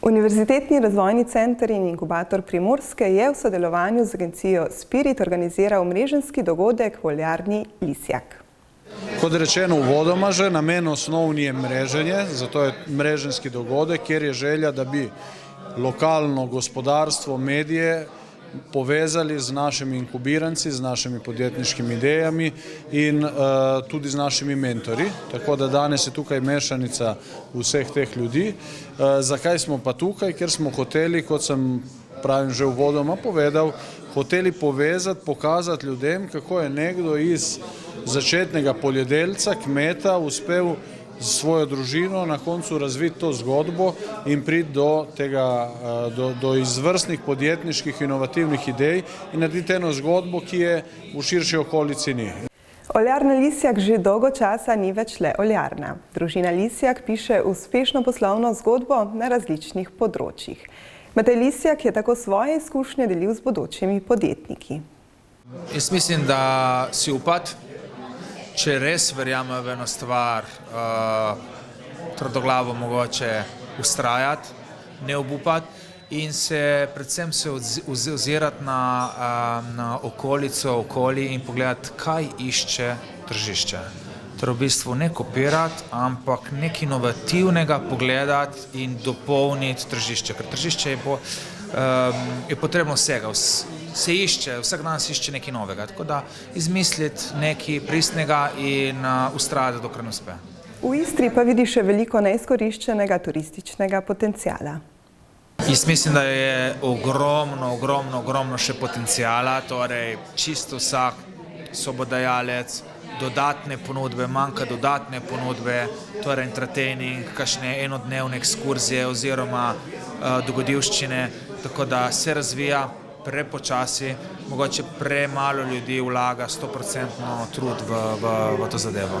Univerzitetni razvojni center in inkubator Primorske je v sodelovanju z agencijo Spirit organiziral mreženski dogodek v oljarni Lisjak. Kot rečeno uvodoma že, namen osnovni je mreženje, zato je mreženski dogodek, kjer je želja, da bi lokalno gospodarstvo, medije povezali z našimi inkubiranci, z našimi podjetniškimi idejami in tudi z našimi mentori. Tako da danes je tukaj mešanica vseh teh ljudi. Zakaj smo pa tukaj? Ker smo hoteli, kot sem pravim že uvodoma povedal, hoteli povezati, pokazati ljudem, kako je nekdo iz začetnega poljedelca, kmeta, uspel z svojo družino na koncu razviti to zgodbo in priti do izvrstnih podjetniških inovativnih idej in narediti eno zgodbo, ki je v širši okolici ni. Oljarna Lisjak že dolgo časa ni več le oljarna. Družina Lisjak piše uspešno poslovno zgodbo na različnih področjih. Matej Lisjak je tako svoje izkušnje delil z bodočimi podjetniki. Jaz mislim, da si upati, če res verjame v eno stvar, trdoglavo mogoče vztrajati, ne obupati in predvsem se ozirati na okolico, okolje in pogledati, kaj išče tržišče. Torej v bistvu ne kopirati, ampak nekaj inovativnega pogledati in dopolniti tržišče, ker tržišče je potrebno vsega. Se išče, vsak dan se išče nekaj novega, tako da izmisliti nekaj pristnega in vztrajati, dokler ne uspe. V Istri pa vidi še veliko neizkoriščenega turističnega potencijala. Jaz mislim, da je ogromno še potencijala, torej čisto vsak sobodajalec, dodatne ponudbe, manjka dodatne ponudbe, torej entertaining, kakšne enodnevne ekskurzije oziroma dogodivščine, tako da se razvija prepočasi, mogoče premalo ljudi vlaga 100% trud v to zadevo.